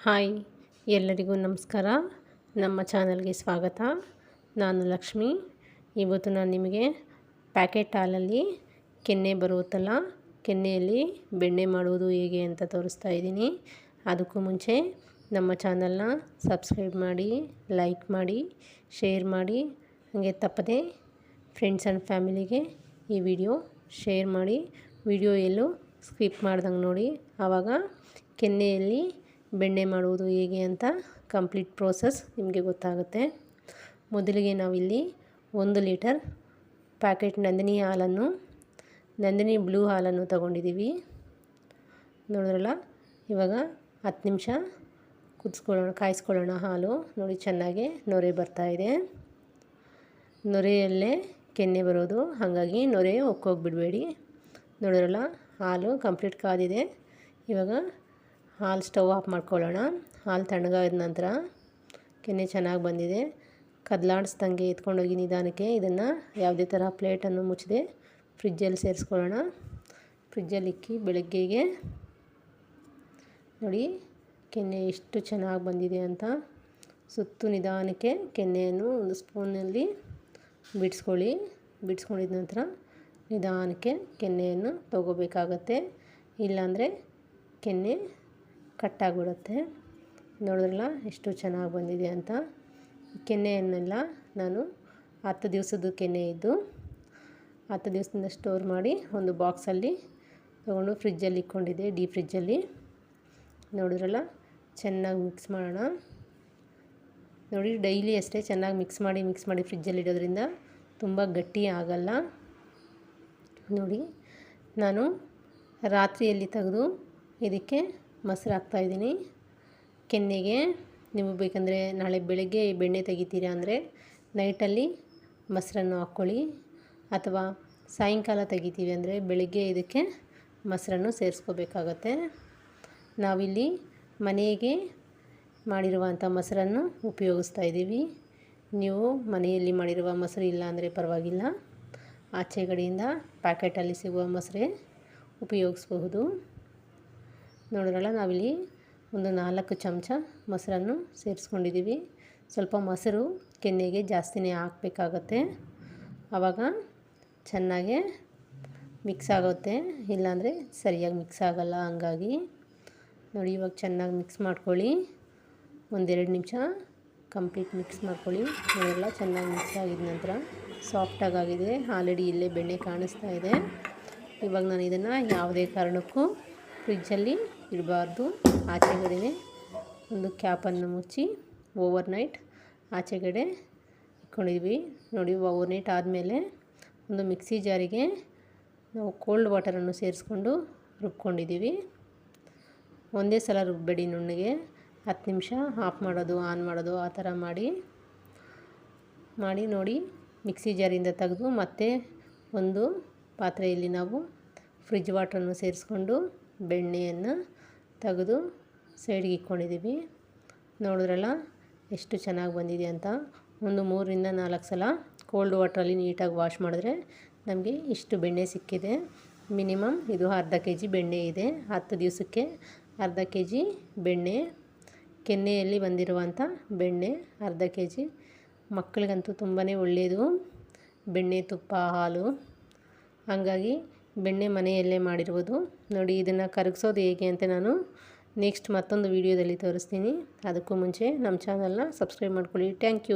Hi, ಎಲ್ಲರಿಗೂ ನಮಸ್ಕಾರ. ನಮ್ಮ ಚಾನಲ್ಗೆ ಸ್ವಾಗತ. ನಾನು ಲಕ್ಷ್ಮಿ. ಇವತ್ತು ನಾನು ನಿಮಗೆ ಪ್ಯಾಕೆಟ್ ಹಾಲಲ್ಲಿ ಕೆನೆ ಬರುತ್ತಲ್ಲ, ಕೆನೆಯಲ್ಲಿ ಬೆಣ್ಣೆ ಮಾಡುವುದು ಹೇಗೆ ಅಂತ ತೋರಿಸ್ತಾ ಇದ್ದೀನಿ. ಅದಕ್ಕೂ ಮುಂಚೆ ನಮ್ಮ ಚಾನಲ್ನ ಸಬ್ಸ್ಕ್ರೈಬ್ ಮಾಡಿ, ಲೈಕ್ ಮಾಡಿ, ಶೇರ್ ಮಾಡಿ, ಹಾಗೆ ತಪ್ಪದೆ ಫ್ರೆಂಡ್ಸ್ ಆ್ಯಂಡ್ ಫ್ಯಾಮಿಲಿಗೆ ಈ ವಿಡಿಯೋ ಶೇರ್ ಮಾಡಿ. ವಿಡಿಯೋ ಎಲ್ಲೂ ಸ್ಕಿಪ್ ಮಾಡ್ದಂಗೆ ನೋಡಿ, ಆವಾಗ ಕೆನೆಯಲ್ಲಿ ಬೆಣ್ಣೆ ಮಾಡುವುದು ಹೇಗೆ ಅಂತ ಕಂಪ್ಲೀಟ್ ಪ್ರೋಸೆಸ್ ನಿಮಗೆ ಗೊತ್ತಾಗುತ್ತೆ. ಮೊದಲಿಗೆ ನಾವಿಲ್ಲಿ 1 ಲೀಟರ್ ಪ್ಯಾಕೆಟ್ ನಂದಿನಿ ಬ್ಲೂ ಹಾಲನ್ನು ತಗೊಂಡಿದ್ದೀವಿ. ನೋಡಿದ್ರಲ್ಲ, ಇವಾಗ 10 ನಿಮಿಷ ಕಾಯಿಸ್ಕೊಳ್ಳೋಣ ಹಾಲು. ನೋಡಿ, ಚೆನ್ನಾಗಿ ನೊರೆ ಬರ್ತಾಯಿದೆ. ನೊರೆಯಲ್ಲೇ ಕೆನೆ ಬರೋದು, ಹಾಗಾಗಿ ನೊರೆ ಒಕ್ಕೋಗಿಬಿಡಬೇಡಿ. ನೋಡಿದ್ರಲ್ಲ, ಹಾಲು ಕಂಪ್ಲೀಟ್ ಕಾದಿದೆ. ಇವಾಗ ಹಾಲು ಸ್ಟವ್ ಆಫ್ ಮಾಡ್ಕೊಳ್ಳೋಣ. ಹಾಲು ತಣ್ಣಗಾದ ನಂತರ ಕೆನೆ ಚೆನ್ನಾಗಿ ಬಂದಿದೆ. ಕದಲಾಡಿಸ್ದಂಗೆ ಎತ್ಕೊಂಡೋಗಿ ನಿಧಾನಕ್ಕೆ ಇದನ್ನು ಯಾವುದೇ ಥರ ಪ್ಲೇಟನ್ನು ಮುಚ್ಚದೆ ಫ್ರಿಜ್ಜಲ್ಲಿ ಸೇರಿಸ್ಕೊಳ್ಳೋಣ. ಫ್ರಿಜ್ಜಲ್ಲಿ ಇಕ್ಕಿ ಬೆಳಗ್ಗೆಗೆ ನೋಡಿ ಕೆನೆ ಎಷ್ಟು ಚೆನ್ನಾಗಿ ಬಂದಿದೆ ಅಂತ. ಸುತ್ತು ನಿಧಾನಕ್ಕೆ ಕೆನೆಯನ್ನು ಒಂದು ಸ್ಪೂನಲ್ಲಿ ಬಿಡಿಸ್ಕೊಂಡಿದ ನಂತರ ನಿಧಾನಕ್ಕೆ ಕೆನೆಯನ್ನು ತಗೋಬೇಕಾಗತ್ತೆ. ಇಲ್ಲಾಂದರೆ ಕೆನೆ ಕಟ್ಟಾಗ್ಬಿಡುತ್ತೆ. ನೋಡಿದ್ರಲ್ಲ ಎಷ್ಟು ಚೆನ್ನಾಗಿ ಬಂದಿದೆ ಅಂತ. ಕೆನೆಯನ್ನೆಲ್ಲ ನಾನು 10 ದಿವಸದ ಕೆನೆ ಇದ್ದು 10 ದಿವಸದಿಂದ ಸ್ಟೋರ್ ಮಾಡಿ ಒಂದು ಬಾಕ್ಸಲ್ಲಿ ತೊಗೊಂಡು ಫ್ರಿಜ್ಜಲ್ಲಿ ಇಟ್ಕೊಂಡಿದ್ದೆ, ಡೀಪ್ ಫ್ರಿಜ್ಜಲ್ಲಿ. ನೋಡಿದ್ರಲ್ಲ, ಚೆನ್ನಾಗಿ ಮಿಕ್ಸ್ ಮಾಡೋಣ. ನೋಡಿ, ಡೈಲಿ ಅಷ್ಟೇ ಚೆನ್ನಾಗಿ ಮಿಕ್ಸ್ ಮಾಡಿ ಫ್ರಿಜ್ಜಲ್ಲಿ ಇಡೋದ್ರಿಂದ ತುಂಬ ಗಟ್ಟಿ ಆಗಲ್ಲ. ನೋಡಿ, ನಾನು ರಾತ್ರಿಯಲ್ಲಿ ತೆಗೆದು ಇದಕ್ಕೆ ಮೊಸರು ಹಾಕ್ತಾಯಿದ್ದೀನಿ ಕೆನೆಗೆ. ನೀವು ಬೇಕಂದರೆ ನಾಳೆ ಬೆಳಗ್ಗೆ ಬೆಣ್ಣೆ ತೆಗಿತೀರಾ ಅಂದರೆ ನೈಟಲ್ಲಿ ಮೊಸರನ್ನು ಹಾಕ್ಕೊಳ್ಳಿ, ಅಥವಾ ಸಾಯಂಕಾಲ ತೆಗಿತೀವಿ ಅಂದರೆ ಬೆಳಗ್ಗೆ ಇದಕ್ಕೆ ಮೊಸರನ್ನು ಸೇರಿಸ್ಕೋಬೇಕಾಗತ್ತೆ. ನಾವಿಲ್ಲಿ ಮನೆಗೆ ಮಾಡಿರುವಂಥ ಮೊಸರನ್ನು ಉಪಯೋಗಿಸ್ತಾ ಇದ್ದೀವಿ. ನೀವು ಮನೆಯಲ್ಲಿ ಮಾಡಿರುವ ಮೊಸರು ಇಲ್ಲ ಅಂದರೆ ಪರವಾಗಿಲ್ಲ, ಆಚೆ ಕಡೆಯಿಂದ ಪ್ಯಾಕೆಟಲ್ಲಿ ಸಿಗುವ ಮೊಸರೇ ಉಪಯೋಗಿಸ್ಬಹುದು. ನೋಡಿದ್ರಲ್ಲ, ನಾವಿಲ್ಲಿ ಒಂದು 4 ಚಮಚ ಮೊಸರನ್ನು ಸೇರಿಸ್ಕೊಂಡಿದ್ದೀವಿ. ಸ್ವಲ್ಪ ಮೊಸರು ಕೆನೆಗೆ ಜಾಸ್ತಿನೇ ಹಾಕಬೇಕಾಗತ್ತೆ, ಆವಾಗ ಚೆನ್ನಾಗೆ ಮಿಕ್ಸ್ ಆಗುತ್ತೆ. ಇಲ್ಲಾಂದರೆ ಸರಿಯಾಗಿ ಮಿಕ್ಸ್ ಆಗಲ್ಲ. ಹಂಗಾಗಿ ನೋಡಿ, ಇವಾಗ ಚೆನ್ನಾಗಿ ಮಿಕ್ಸ್ ಮಾಡ್ಕೊಳ್ಳಿ. 1-2 ನಿಮಿಷ ಕಂಪ್ಲೀಟ್ ಮಿಕ್ಸ್ ಮಾಡ್ಕೊಳ್ಳಿ. ಇದೆಲ್ಲ ಚೆನ್ನಾಗಿ ಮಿಕ್ಸ್ ಆಗಿದ ನಂತರ ಸಾಫ್ಟಾಗಿದೆ. ಆಲ್ರೆಡಿ ಇಲ್ಲೇ ಬೆಣ್ಣೆ ಕಾಣಿಸ್ತಾ ಇದೆ. ಇವಾಗ ನಾನು ಇದನ್ನು ಯಾವುದೇ ಕಾರಣಕ್ಕೂ ಫ್ರಿಜ್ಜಲ್ಲಿ ಇಡಬಾರ್ದು. ಆಚೆಗಡೆ ಒಂದು ಕ್ಯಾಪನ್ನು ಮುಚ್ಚಿ ಓವರ್ನೈಟ್ ಆಚೆಗಡೆ ಇಟ್ಕೊಂಡಿದ್ವಿ. ನೋಡಿ, ಓವರ್ನೈಟ್ ಆದಮೇಲೆ ಒಂದು ಮಿಕ್ಸಿ ಜಾರಿಗೆ ನಾವು ಕೋಲ್ಡ್ ವಾಟರನ್ನು ಸೇರಿಸ್ಕೊಂಡು ರುಬ್ಕೊಂಡಿದ್ದೀವಿ. ಒಂದೇ ಸಲ ರುಬ್ಬಬೇಡಿ ನುಣ್ಣಗೆ. 10 ನಿಮಿಷ ಆಫ್ ಮಾಡೋದು, ಆನ್ ಮಾಡೋದು, ಆ ಥರ ಮಾಡಿ ನೋಡಿ. ಮಿಕ್ಸಿ ಜಾರಿಂದ ತೆಗೆದು ಮತ್ತೆ ಒಂದು ಪಾತ್ರೆಯಲ್ಲಿ ನಾವು ಫ್ರಿಜ್ ವಾಟ್ರನ್ನು ಸೇರಿಸ್ಕೊಂಡು ಬೆಣ್ಣೆಯನ್ನು ತೆಗೆದು ಸೈಡ್ಗೆ ಇಟ್ಕೊಂಡಿದ್ದೀವಿ. ನೋಡಿದ್ರಲ್ಲ, ಎಷ್ಟು ಚೆನ್ನಾಗಿ ಬಂದಿದೆ ಅಂತ. ಒಂದು 3-4 ಸಲ ಕೋಲ್ಡ್ ವಾಟ್ರಲ್ಲಿ ನೀಟಾಗಿ ವಾಶ್ ಮಾಡಿದ್ರೆ ನಮಗೆ ಇಷ್ಟು ಬೆಣ್ಣೆ ಸಿಕ್ಕಿದೆ. ಮಿನಿಮಮ್ ಇದು ಅರ್ಧ kg ಬೆಣ್ಣೆ ಇದೆ. 10 ದಿವಸಕ್ಕೆ ಅರ್ಧ kg ಬೆಣ್ಣೆ, ಕೆನೆಯಲ್ಲಿ ಬಂದಿರುವಂಥ ಬೆಣ್ಣೆ ಅರ್ಧ kg. ಮಕ್ಕಳಿಗಂತೂ ತುಂಬಾ ಒಳ್ಳೆಯದು ಬೆಣ್ಣೆ, ತುಪ್ಪ, ಹಾಲು. ಹಾಗಾಗಿ ಬೆಣ್ಣೆ ಮನೆಯಲ್ಲೇ ಮಾಡಿರುವುದು. ನೋಡಿ, ಇದನ್ನು ಕರಗಿಸೋದು ಹೇಗೆ ಅಂತ ನಾನು ನೆಕ್ಸ್ಟ್ ಮತ್ತೊಂದು ವೀಡಿಯೋದಲ್ಲಿ ತೋರಿಸ್ತೀನಿ. ಅದಕ್ಕೂ ಮುಂಚೆ ನಮ್ಮ ಚಾನಲ್ನ ಸಬ್ಸ್ಕ್ರೈಬ್ ಮಾಡ್ಕೊಳ್ಳಿ. Thank you.